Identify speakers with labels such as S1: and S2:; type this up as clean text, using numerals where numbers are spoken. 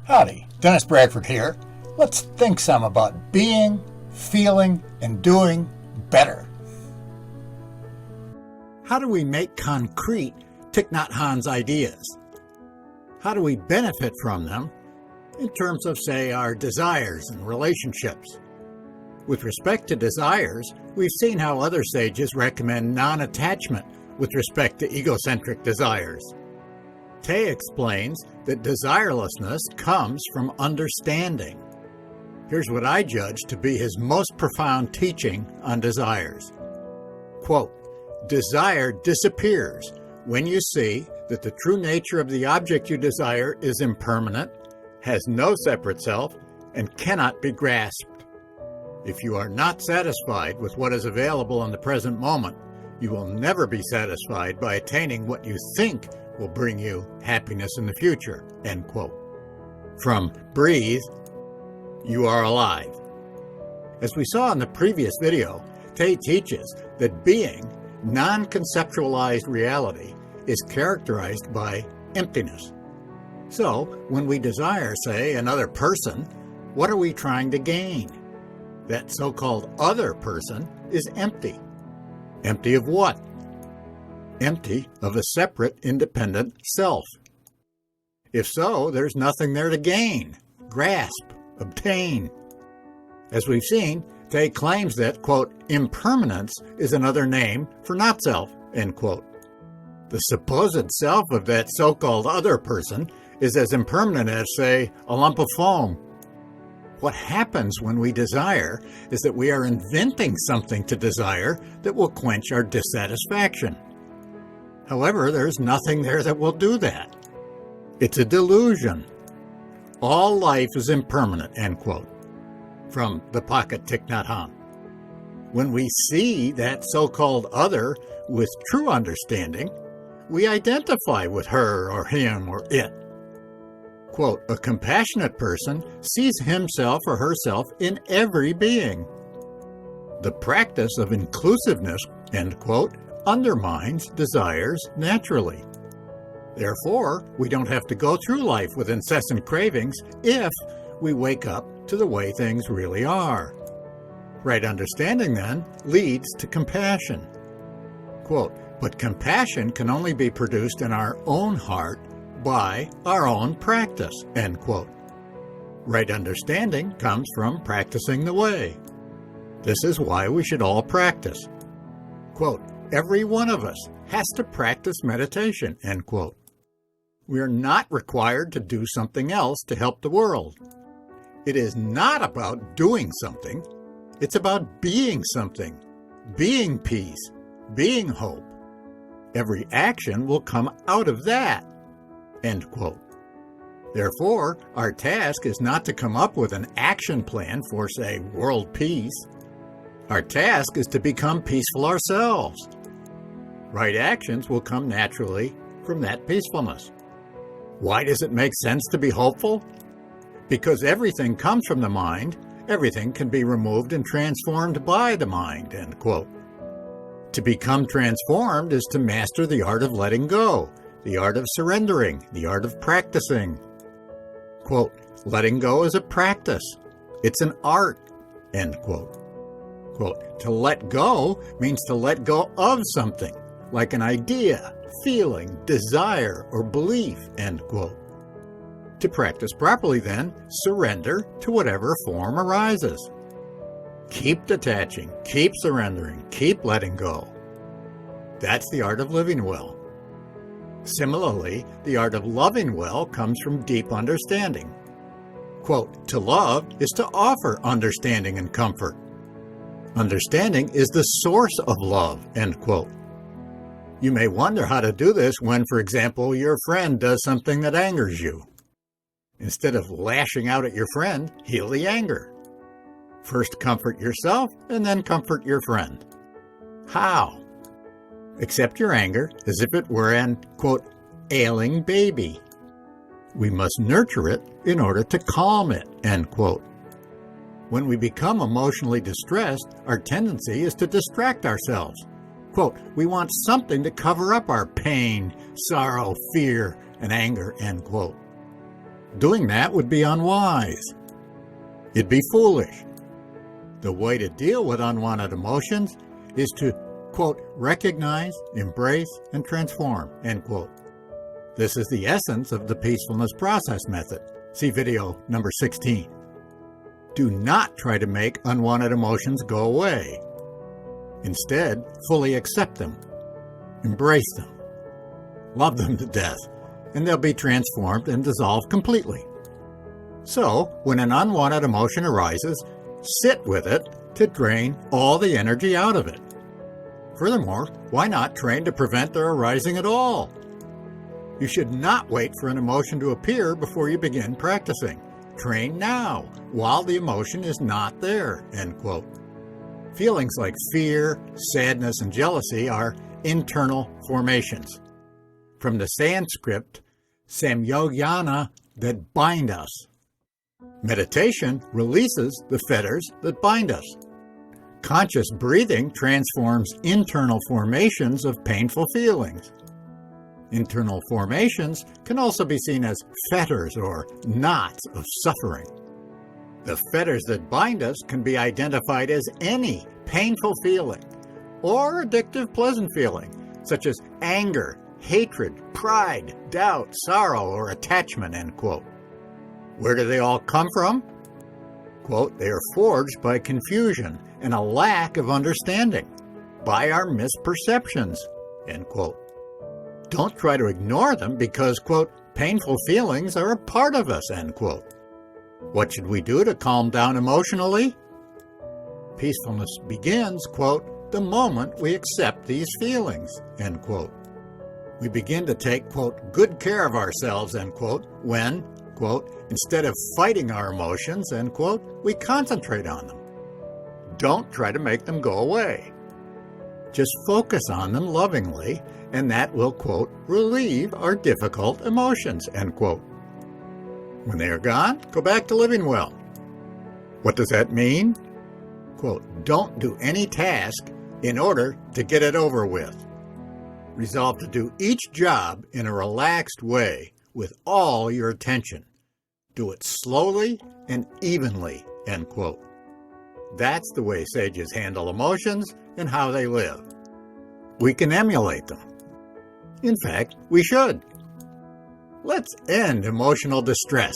S1: Howdy, Dennis Bradford here. Let's think some about being, feeling, and doing better. How do we make concrete Thich Nhat Hanh's ideas? How do we benefit from them in terms of, say, our desires and relationships? With respect to desires, we've seen how other sages recommend non-attachment with respect to egocentric desires. Thay explains that desirelessness comes from understanding. Here's what I judge to be his most profound teaching on desires. Quote, "Desire disappears when you see that the true nature of the object you desire is impermanent, has no separate self, and cannot be grasped. If you are not satisfied with what is available in the present moment, you will never be satisfied by attaining what you think will bring you happiness in the future." End quote. From Breathe, You Are Alive. As we saw in the previous video, Thay teaches that being, non-conceptualized reality, is characterized by emptiness. So, when we desire, say, another person, what are we trying to gain? That so-called other person is empty. Empty of what? Empty of a separate, independent self. If so, there's nothing there to gain, grasp, obtain. As we've seen, Thay claims that, quote, impermanence is another name for not self, end quote. The supposed self of that so-called other person is as impermanent as, say, a lump of foam. What happens when we desire is that we are inventing something to desire that will quench our dissatisfaction. However, there's nothing there that will do that. It's a delusion. All life is impermanent, end quote. From the pocket Thich Nhat Hanh. When we see that so-called other with true understanding, we identify with her or him or it. Quote, a compassionate person sees himself or herself in every being. The practice of inclusiveness, end quote, undermines desires naturally. Therefore, we don't have to go through life with incessant cravings if we wake up to the way things really are. Right understanding, then, leads to compassion. Quote, but compassion can only be produced in our own heart by our own practice, end quote. Right understanding comes from practicing the way. This is why we should all practice. Quote, every one of us has to practice meditation, end quote. We are not required to do something else to help the world. It is not about doing something. It's about being something, being peace, being hope. Every action will come out of that, end quote. Therefore, our task is not to come up with an action plan for, say, world peace. Our task is to become peaceful ourselves. Right actions will come naturally from that peacefulness. Why does it make sense to be hopeful? Because everything comes from the mind, everything can be removed and transformed by the mind, end quote. To become transformed is to master the art of letting go, the art of surrendering, the art of practicing. Quote, letting go is a practice. It's an art, end quote. Quote, to let go means to let go of something, like an idea, feeling, desire, or belief, end quote. To practice properly, then, surrender to whatever form arises. Keep detaching, keep surrendering, keep letting go. That's the art of living well. Similarly, the art of loving well comes from deep understanding. Quote, to love is to offer understanding and comfort. Understanding is the source of love, end quote. You may wonder how to do this when, for example, your friend does something that angers you. Instead of lashing out at your friend, heal the anger. First comfort yourself and then comfort your friend. How? Accept your anger as if it were an, quote, ailing baby. We must nurture it in order to calm it, end quote. When we become emotionally distressed, our tendency is to distract ourselves. Quote, we want something to cover up our pain, sorrow, fear, and anger, end quote. Doing that would be unwise. It'd be foolish. The way to deal with unwanted emotions is to, quote, recognize, embrace, and transform, end quote. This is the essence of the peacefulness process method. See video number 16. Do not try to make unwanted emotions go away. Instead, fully accept them, embrace them, love them to death, and they'll be transformed and dissolved completely. So, when an unwanted emotion arises, sit with it to drain all the energy out of it. Furthermore, why not train to prevent their arising at all? You should not wait for an emotion to appear before you begin practicing. Train now, while the emotion is not there, end quote. Feelings like fear, sadness, and jealousy are internal formations. From the Sanskrit, samyogana, that bind us. Meditation releases the fetters that bind us. Conscious breathing transforms internal formations of painful feelings. Internal formations can also be seen as fetters or knots of suffering. The fetters that bind us can be identified as any painful feeling or addictive pleasant feeling, such as anger, hatred, pride, doubt, sorrow, or attachment, end quote. Where do they all come from? Quote, they are forged by confusion and a lack of understanding, by our misperceptions, end quote. Don't try to ignore them because, quote, painful feelings are a part of us, end quote. What should we do to calm down emotionally? Peacefulness begins, quote, the moment we accept these feelings, end quote. We begin to take, quote, good care of ourselves, end quote, when, quote, instead of fighting our emotions, end quote, we concentrate on them. Don't try to make them go away. Just focus on them lovingly, and that will, quote, relieve our difficult emotions, end quote. When they are gone, go back to living well. What does that mean? Quote, don't do any task in order to get it over with. Resolve to do each job in a relaxed way with all your attention. Do it slowly and evenly, end quote. That's the way sages handle emotions and how they live. We can emulate them. In fact, we should. Let's end emotional distress.